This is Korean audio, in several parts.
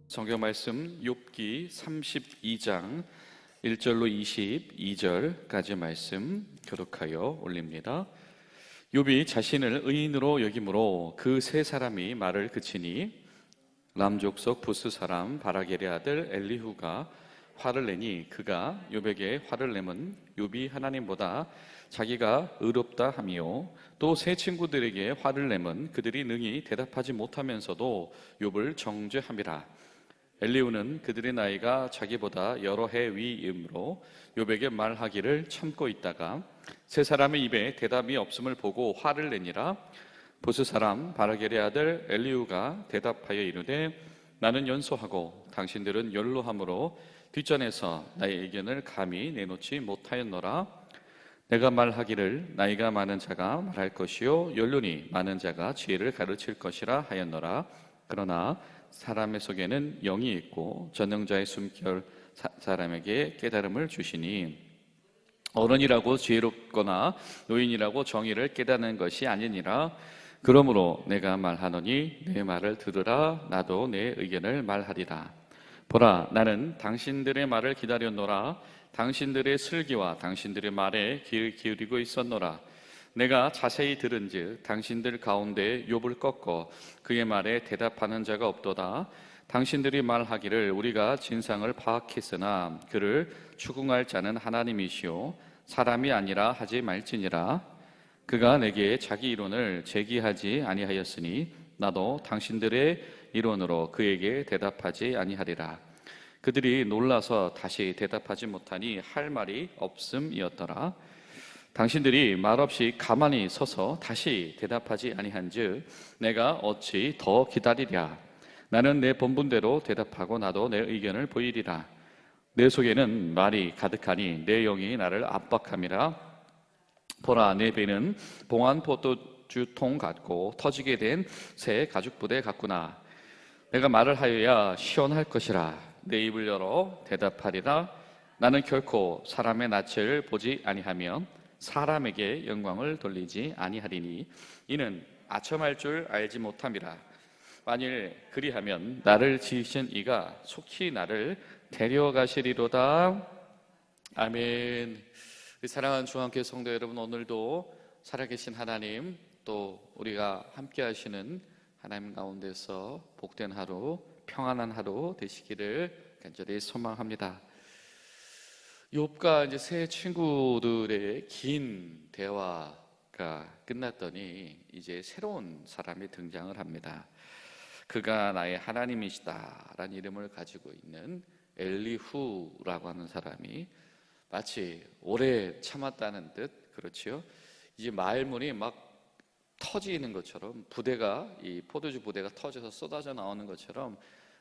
성경 말씀 욥기 32장 1절로 22절까지 말씀 교독하여 올립니다. 욥이 자신을 의인으로 여김으로 그 세 사람이 말을 그치니 람 족속 부스 사람 바라겔의 아들 엘리후가 화를 내니 그가 욥에게 화를 내면 욥이 하나님보다 자기가 의롭다 하며 또 세 친구들에게 화를 내면 그들이 능히 대답하지 못하면서도 욥을 정죄함이라. 엘리후는 그들의 나이가 자기보다 여러 해 위이므로 욥에게 말하기를 참고 있다가 세 사람의 입에 대답이 없음을 보고 화를 내니라. 부스 사람 바라겔의 아들 엘리후가 대답하여 이르되 나는 연소하고 당신들은 연로함으로 뒷전에서 나의 의견을 감히 내놓지 못하였노라. 내가 말하기를 나이가 많은 자가 말할 것이요 연륜이 많은 자가 지혜를 가르칠 것이라 하였노라. 그러나 사람의 속에는 영이 있고 전능자의 숨결 사람에게 깨달음을 주시니 어른이라고 지혜롭거나 노인이라고 정의를 깨닫는 것이 아니니라. 그러므로 내가 말하노니 내 말을 들으라. 나도 내 의견을 말하리라. 보라, 나는 당신들의 말을 기다렸노라. 당신들의 슬기와 당신들의 말에 귀를 기울이고 있었노라. 내가 자세히 들은즉 당신들 가운데 욥을 꺾어 그의 말에 대답하는 자가 없도다. 당신들이 말하기를 우리가 진상을 파악했으나 그를 추궁할 자는 하나님이시오 사람이 아니라 하지 말지니라. 그가 내게 자기 이론을 제기하지 아니하였으니 나도 당신들의 이론으로 그에게 대답하지 아니하리라. 그들이 놀라서 다시 대답하지 못하니 할 말이 없음이었더라. 당신들이 말없이 가만히 서서 다시 대답하지 아니한즉 내가 어찌 더 기다리랴. 나는 내 본분대로 대답하고 나도 내 의견을 보이리라. 내 속에는 말이 가득하니 내 영이 나를 압박함이라. 보라, 내 배는 봉한 포도주통 같고 터지게 된 새 가죽부대 같구나. 내가 말을 하여야 시원할 것이라. 내 입을 열어 대답하리라. 나는 결코 사람의 낯을 보지 아니하며 사람에게 영광을 돌리지 아니하리니 이는 아첨할 줄 알지 못함이라. 만일 그리하면 나를 지으신 이가 속히 나를 데려가시리로다. 아멘. 사랑하는 주한교회 성도 여러분, 오늘도 살아계신 하나님, 또 우리가 함께 하시는 하나님 가운데서 복된 하루, 평안한 하루 되시기를 간절히 소망합니다. 욥과 이제 세 친구들의 긴 대화가 끝났더니 이제 새로운 사람이 등장을 합니다. 그가 나의 하나님이시다라는 이름을 가지고 있는 엘리후라고 하는 사람이 마치 오래 참았다는 듯, 그렇지요? 이제 말문이 막 터지는 것처럼 이 포도주 부대가 터져서 쏟아져 나오는 것처럼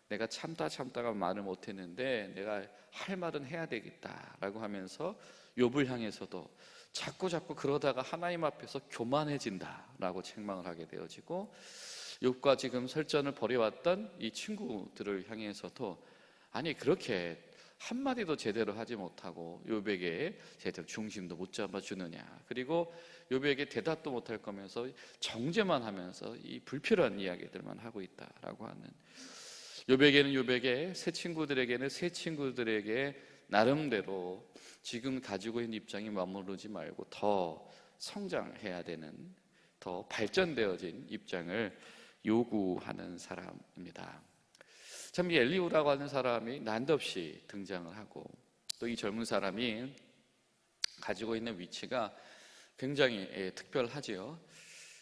내가 참다가 말을 못했는데 내가 할 말은 해야 되겠다라고 하면서 욥을 향해서도 자꾸 그러다가 하나님 앞에서 교만해진다라고 책망을 하게 되어지고, 욥과 지금 설전을 벌여왔던 이 친구들을 향해서도 아니 그렇게 한마디도 제대로 하지 못하고 욥에게 제대로 중심도 못 잡아주느냐, 그리고 욥에게 대답도 못할 거면서 정죄만 하면서 이 불필요한 이야기들만 하고 있다라고 하는, 욥에게는 욥에게, 새 친구들에게는 새 친구들에게 나름대로 지금 가지고 있는 입장이 머무르지 말고 더 성장해야 되는, 더 발전되어진 입장을 요구하는 사람입니다. 참 이 엘리후라고 하는 사람이 난데없이 등장을 하고, 또 이 젊은 사람이 가지고 있는 위치가 굉장히 특별하지요.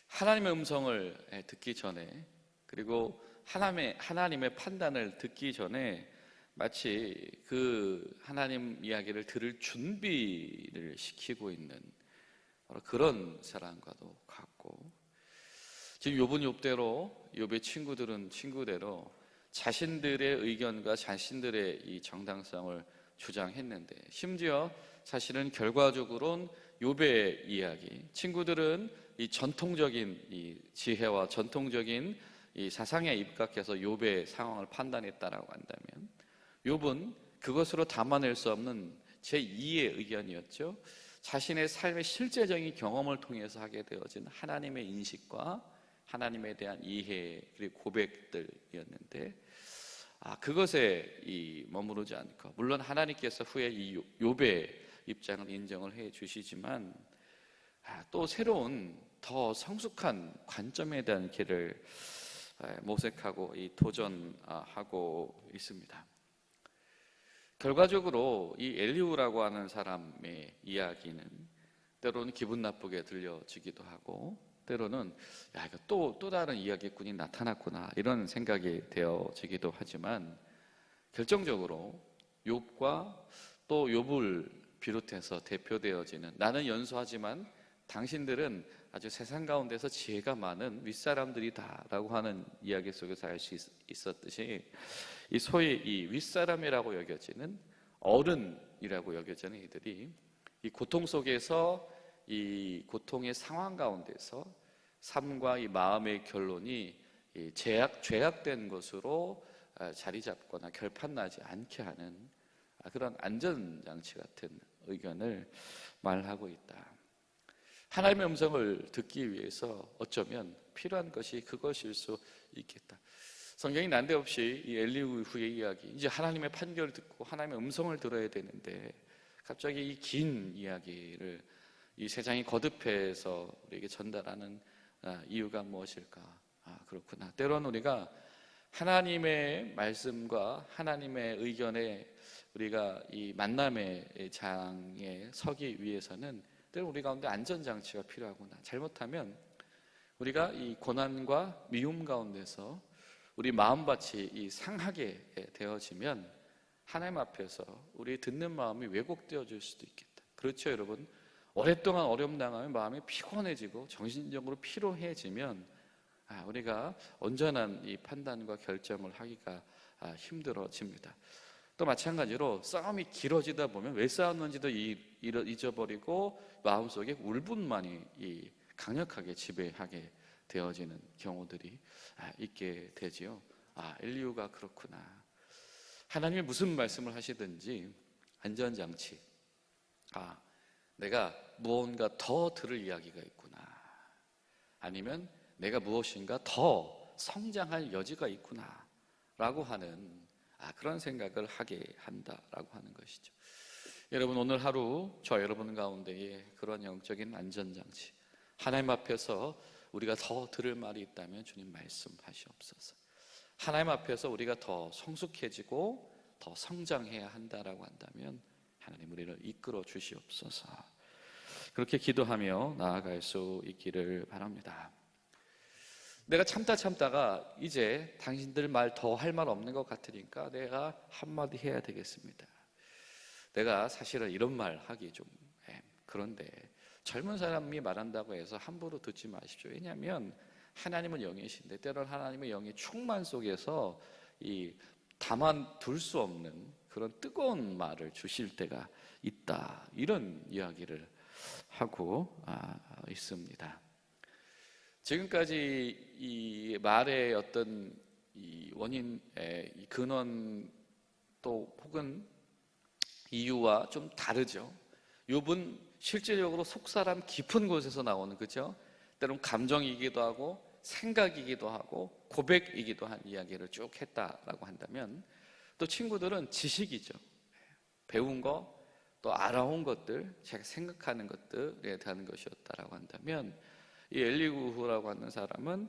하나님의 음성을 듣기 전에, 그리고 하나님의 판단을 듣기 전에 마치 그 하나님 이야기를 들을 준비를 시키고 있는 그런 사람과도 같고, 지금 욥은 욥대로, 욥의 친구들은 친구대로 자신들의 의견과 자신들의 이 정당성을 주장했는데, 심지어 사실은 결과적으로는 욥의 이야기, 친구들은 이 전통적인 이 지혜와 전통적인 이 사상에 입각해서 욥의 상황을 판단했다라고 한다면, 욥은 그것으로 담아낼 수 없는 제2의 의견이었죠. 자신의 삶의 실제적인 경험을 통해서 하게 되어진 하나님의 인식과 하나님에 대한 이해, 그리고 고백들이었는데, 그것에 머무르지 않고, 물론 하나님께서 후에 이 욥의 입장을 인정을 해 주시지만 또 새로운 더 성숙한 관점에 대한 길을 모색하고 도전하고 있습니다. 결과적으로 이 엘리후라고 하는 사람의 이야기는 때로는 기분 나쁘게 들려지기도 하고, 때로는 이거 또 다른 이야기꾼이 나타났구나 이런 생각이 되어지기도 하지만, 결정적으로 욥과 또 욥을 비롯해서 대표되어지는, 나는 연소하지만 당신들은 아주 세상 가운데서 지혜가 많은 윗사람들이다 라고 하는 이야기 속에서 알 수 있었듯이, 소위 이 윗사람이라고 여겨지는, 어른이라고 여겨지는 이들이 이 고통 속에서, 이 고통의 상황 가운데서 삶과 이 마음의 결론이 죄악된 것으로 자리 잡거나 결판나지 않게 하는 그런 안전장치 같은 의견을 말하고 있다. 하나님의 음성을 듣기 위해서 어쩌면 필요한 것이 그것일 수 있겠다. 성경이 난데없이 이 엘리후의 이야기, 이제 하나님의 판결을 듣고 하나님의 음성을 들어야 되는데 갑자기 이 긴 이야기를 이 세상이 거듭해서 우리에게 전달하는 이유가 무엇일까? 그렇구나. 때로는 우리가 하나님의 말씀과 하나님의 의견에 우리가 이 만남의 장에 서기 위해서는 때로 우리 가운데 안전장치가 필요하구나. 잘못하면 우리가 이 고난과 미움 가운데서 우리 마음밭이 상하게 되어지면 하나님 앞에서 우리 듣는 마음이 왜곡되어질 수도 있겠다. 그렇죠, 여러분? 오랫동안 어려움 당하면 마음이 피곤해지고 정신적으로 피로해지면 우리가 온전한 이 판단과 결정을 하기가 힘들어집니다. 또 마찬가지로 싸움이 길어지다 보면 왜 싸웠는지도 잊어버리고 마음속에 울분만이 강력하게 지배하게 되어지는 경우들이 있게 되지요. 엘리후가 그렇구나. 하나님이 무슨 말씀을 하시든지 안전장치, 내가 무언가 더 들을 이야기가 있구나, 아니면 내가 무엇인가 더 성장할 여지가 있구나 라고 하는 그런 생각을 하게 한다라고 하는 것이죠. 여러분, 오늘 하루 저 여러분 가운데에 그런 영적인 안전장치, 하나님 앞에서 우리가 더 들을 말이 있다면 주님 말씀하시옵소서. 하나님 앞에서 우리가 더 성숙해지고 더 성장해야 한다라고 한다면 하나님 우리를 이끌어 주시옵소서. 그렇게 기도하며 나아갈 수 있기를 바랍니다. 내가 참다가 이제 당신들 말 더 할 말 없는 것 같으니까 내가 한마디 해야 되겠습니다. 내가 사실은 이런 말 하기 좀 그런데 젊은 사람이 말한다고 해서 함부로 듣지 마십시오. 왜냐하면 하나님은 영이신데 때로는 하나님의 영의 충만 속에서 담아둘 수 없는 그런 뜨거운 말을 주실 때가 있다, 이런 이야기를 하고 있습니다. 지금까지 이 말의 어떤 이 원인의 이 근원 또 혹은 이유와 좀 다르죠. 욥은 실질적으로 속사람 깊은 곳에서 나오는, 그죠? 때로는 감정이기도 하고 생각이기도 하고 고백이기도 한 이야기를 쭉 했다라고 한다면, 또 친구들은 지식이죠. 배운 거, 또 알아온 것들, 제가 생각하는 것들에 대한 것이었다라고 한다면, 이 엘리후라고 하는 사람은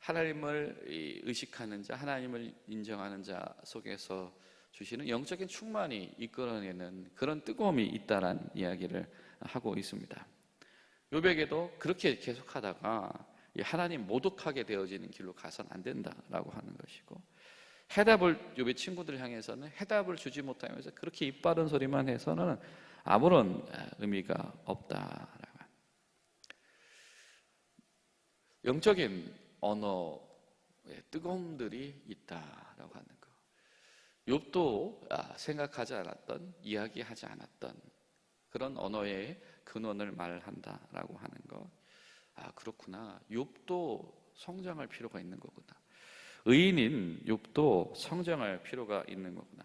하나님을 의식하는 자, 하나님을 인정하는 자 속에서 주시는 영적인 충만이 이끌어내는 그런 뜨거움이 있다라는 이야기를 하고 있습니다. 욥에게도 그렇게 계속하다가 하나님 모독하게 되어지는 길로 가서는 안 된다라고 하는 것이고, 욥의 친구들 향해서는 해답을 주지 못하면서 그렇게 입 바른 소리만 해서는 아무런 의미가 없다라고. 영적인 언어의 뜨거움들이 있다라고 하는 것. 욥도 생각하지 않았던, 이야기하지 않았던 그런 언어의 근원을 말한다라고 하는 것. 그렇구나. 욥도 성장할 필요가 있는 거구나. 의인인 욥도 성장할 필요가 있는 거구나.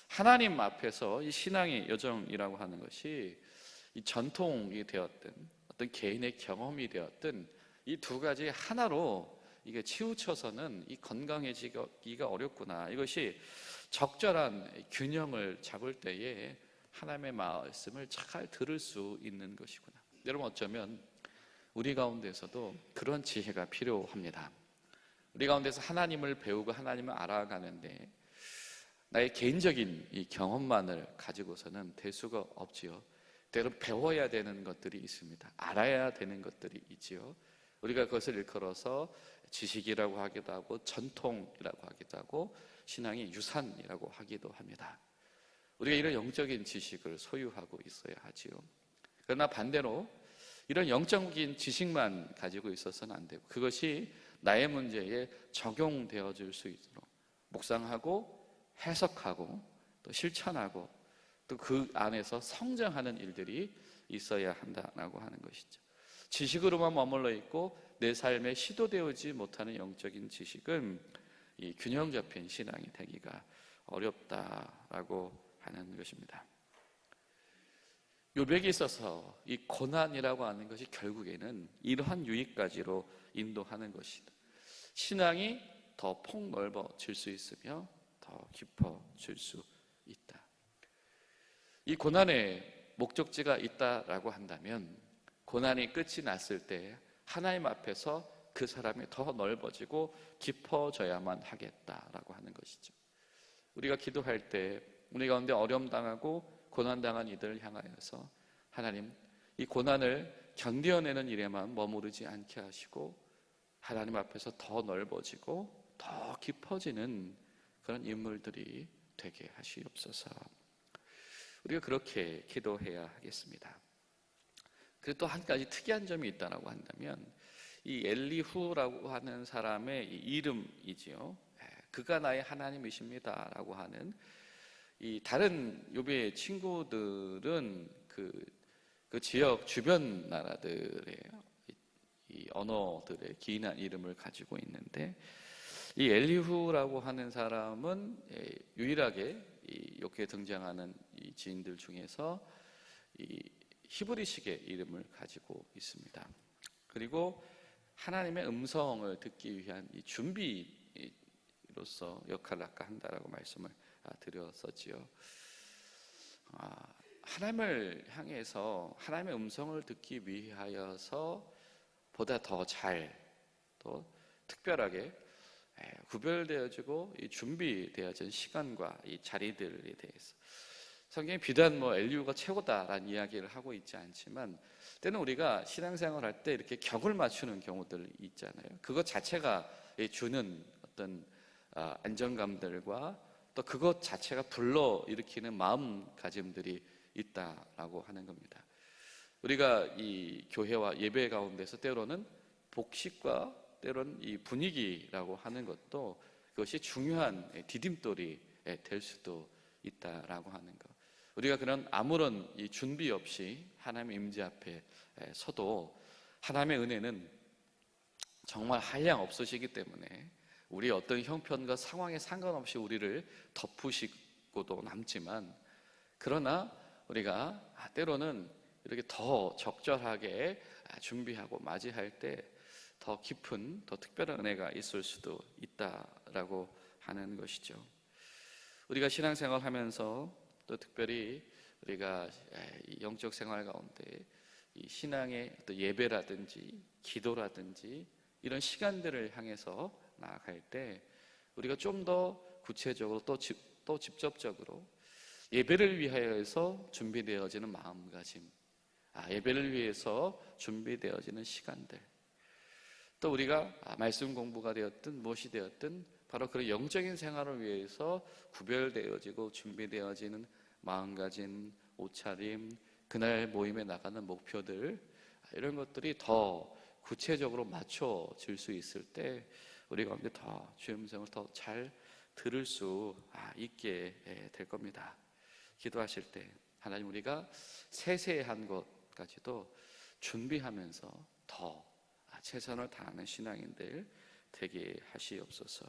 하나님 앞에서 이 신앙의 여정이라고 하는 것이 이 전통이 되었든 어떤 개인의 경험이 되었든 이 두 가지 하나로 이게 치우쳐서는 이 건강해지기가 어렵구나. 이것이 적절한 균형을 잡을 때에 하나님의 말씀을 잘 들을 수 있는 것이구나. 여러분, 어쩌면 우리 가운데서도 그런 지혜가 필요합니다. 우리 가운데서 하나님을 배우고 하나님을 알아가는데 나의 개인적인 이 경험만을 가지고서는 될 수가 없지요. 때로 배워야 되는 것들이 있습니다. 알아야 되는 것들이 있지요. 우리가 그것을 일컬어서 지식이라고 하기도 하고 전통이라고 하기도 하고 신앙의 유산이라고 하기도 합니다. 우리가 이런 영적인 지식을 소유하고 있어야 하지요. 그러나 반대로 이런 영적인 지식만 가지고 있어서는 안 되고 그것이 나의 문제에 적용되어질 수 있도록 묵상하고 해석하고 또 실천하고 또 그 안에서 성장하는 일들이 있어야 한다라고 하는 것이죠. 지식으로만 머물러 있고 내 삶에 시도되지 못하는 영적인 지식은 이 균형 잡힌 신앙이 되기가 어렵다라고 하는 것입니다. 욥에게 있어서 이 고난이라고 하는 것이 결국에는 이러한 유익까지로 인도하는 것이다. 신앙이 더 폭넓어질 수 있으며 더 깊어질 수 있다. 이 고난의 목적지가 있다라고 한다면 고난이 끝이 났을 때 하나님 앞에서 그 사람이 더 넓어지고 깊어져야만 하겠다라고 하는 것이죠. 우리가 기도할 때 우리 가운데 어려움 당하고 고난 당한 이들을 향하여서 하나님, 이 고난을 견뎌내는 일에만 머무르지 않게 하시고 하나님 앞에서 더 넓어지고 더 깊어지는 그런 인물들이 되게 하시옵소서. 우리가 그렇게 기도해야 하겠습니다. 그리고 또 한 가지 특이한 점이 있다고 한다면 이 엘리후라고 하는 사람의 이름이지요. 그가 나의 하나님이십니다 라고 하는 이 다른 욥의 친구들은 그 지역 주변 나라들의 이 언어들의 기인한 이름을 가지고 있는데 이 엘리후라고 하는 사람은 유일하게 이 욥기에 등장하는 이 지인들 중에서 이 히브리식의 이름을 가지고 있습니다. 그리고 하나님의 음성을 듣기 위한 이 준비로서 역할을 아까 한다라고 말씀을 드렸었지요. 하나님을 향해서 하나님의 음성을 듣기 위하여서 보다 더 잘 또 특별하게 구별되어지고 준비되어진 시간과 이 자리들에 대해서 성경이 비단 엘리후가 최고다라는 이야기를 하고 있지 않지만 때는 우리가 신앙생활 할 때 이렇게 격을 맞추는 경우들 있잖아요. 그것 자체가 주는 어떤 안정감들과 또 그것 자체가 불러일으키는 마음가짐들이 있다라고 하는 겁니다. 우리가 이 교회와 예배 가운데서 때로는 복식과 때로는 이 분위기라고 하는 것도 그것이 중요한 디딤돌이 될 수도 있다라고 하는 것. 우리가 그런 아무런 이 준비 없이 하나님의 임재 앞에 서도 하나님의 은혜는 정말 한량 없으시기 때문에 우리의 어떤 형편과 상황에 상관없이 우리를 덮으시고도 남지만 그러나 우리가 때로는 이렇게 더 적절하게 준비하고 맞이할 때 더 깊은 더 특별한 은혜가 있을 수도 있다라고 하는 것이죠. 우리가 신앙생활 하면서 또 특별히 우리가 이 영적 생활 가운데 이 신앙의 또 예배라든지 기도라든지 이런 시간들을 향해서 나아갈 때 우리가 좀 더 구체적으로 또 직접적으로 예배를 위하여서 준비되어지는 마음가짐, 예배를 위해서 준비되어지는 시간들, 또 우리가 말씀 공부가 되었든 무엇이 되었든 바로 그런 영적인 생활을 위해서 구별되어지고 준비되어지는 마음가짐, 옷차림, 그날 모임에 나가는 목표들, 이런 것들이 더 구체적으로 맞춰질 수 있을 때 우리 가운데 더 주의 음성을 더 잘 들을 수 있게 될 겁니다. 기도하실 때 하나님, 우리가 세세한 것까지도 준비하면서 더 최선을 다하는 신앙인들 되게 하시옵소서.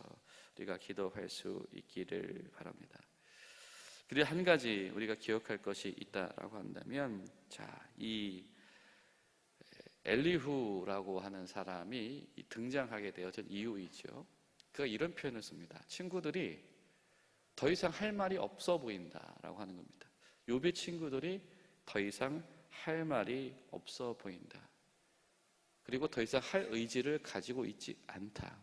우리가 기도할 수 있기를 바랍니다. 그리고 한 가지 우리가 기억할 것이 있다라고 한다면, 이 엘리후라고 하는 사람이 등장하게 되어진 이유이죠. 그가 이런 표현을 씁니다. 친구들이 더 이상 할 말이 없어 보인다라고 하는 겁니다. 욥의 친구들이 더 이상 할 말이 없어 보인다. 그리고 더 이상 할 의지를 가지고 있지 않다.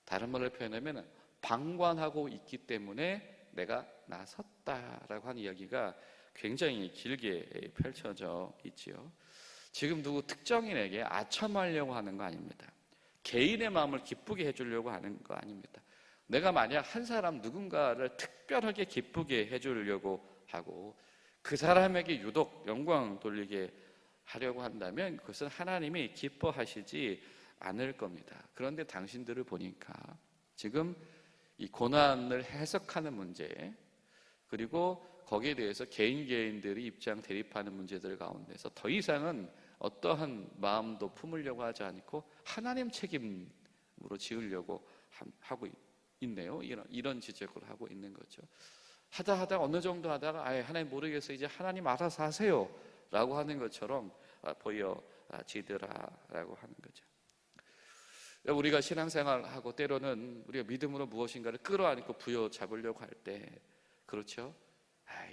다른 말로 표현하면 방관하고 있기 때문에 내가 나섰다라고 하는 이야기가 굉장히 길게 펼쳐져 있지요. 지금 누구 특정인에게 아첨하려고 하는 거 아닙니다. 개인의 마음을 기쁘게 해주려고 하는 거 아닙니다. 내가 만약 한 사람 누군가를 특별하게 기쁘게 해주려고 하고 그 사람에게 유독 영광 돌리게 하려고 한다면 그것은 하나님이 기뻐하시지 않을 겁니다. 그런데 당신들을 보니까 지금 이 고난을 해석하는 문제, 그리고 거기에 대해서 개인들이 입장 대립하는 문제들 가운데서 더 이상은 어떠한 마음도 품으려고 하지 않고 하나님 책임으로 지으려고 하고 있네요. 이런 지적을 하고 있는 거죠. 하다 어느 정도 하다가 하나님 모르겠어요, 이제 하나님 알아서 하세요 라고 하는 것처럼 보여지더라라고 하는 거죠. 우리가 신앙생활하고 때로는 우리가 믿음으로 무엇인가를 끌어안고 부여잡으려고 할 때, 그렇죠?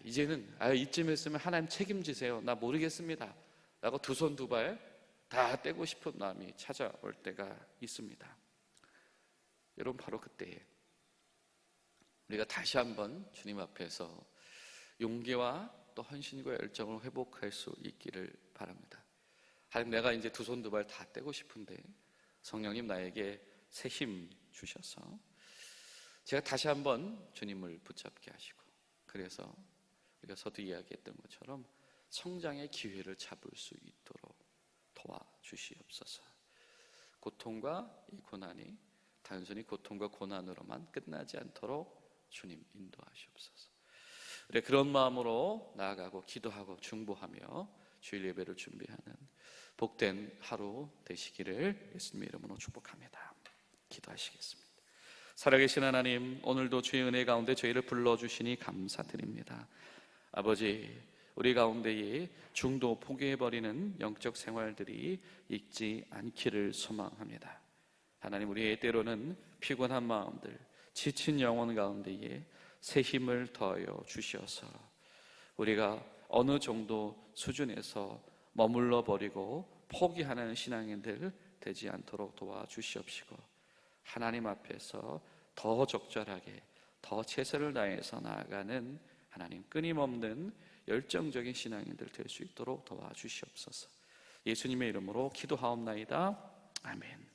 이제는 이쯤 했으면 하나님 책임지세요, 나 모르겠습니다 라고 두 손 두 발 다 떼고 싶은 마음이 찾아올 때가 있습니다. 여러분, 바로 그때에 우리가 다시 한번 주님 앞에서 용기와 또 헌신과 열정을 회복할 수 있기를 바랍니다. 하나님, 내가 이제 두 손 두 발 다 떼고 싶은데 성령님 나에게 새 힘 주셔서 제가 다시 한번 주님을 붙잡게 하시고, 그래서 우리가 서두 이야기했던 것처럼 성장의 기회를 잡을 수 있도록 도와주시옵소서. 고통과 이 고난이 단순히 고통과 고난으로만 끝나지 않도록 주님 인도하시옵소서. 우리 그런 마음으로 나아가고 기도하고 중보하며 주일 예배를 준비하는 복된 하루 되시기를 예수님의 이름으로 축복합니다. 기도하시겠습니다. 살아계신 하나님, 오늘도 주의 은혜 가운데 저희를 불러주시니 감사드립니다. 아버지, 우리 가운데에 중도 포기해버리는 영적 생활들이 있지 않기를 소망합니다. 하나님, 우리의 때로는 피곤한 마음들, 지친 영혼 가운데에 새 힘을 더하여 주셔서 우리가 어느 정도 수준에서 머물러 버리고 포기하는 신앙인들 되지 않도록 도와주시옵시고, 하나님 앞에서 더 적절하게 더 최선을 다해서 나아가는 하나님 끊임없는 열정적인 신앙인들 될 수 있도록 도와주시옵소서. 예수님의 이름으로 기도하옵나이다. 아멘.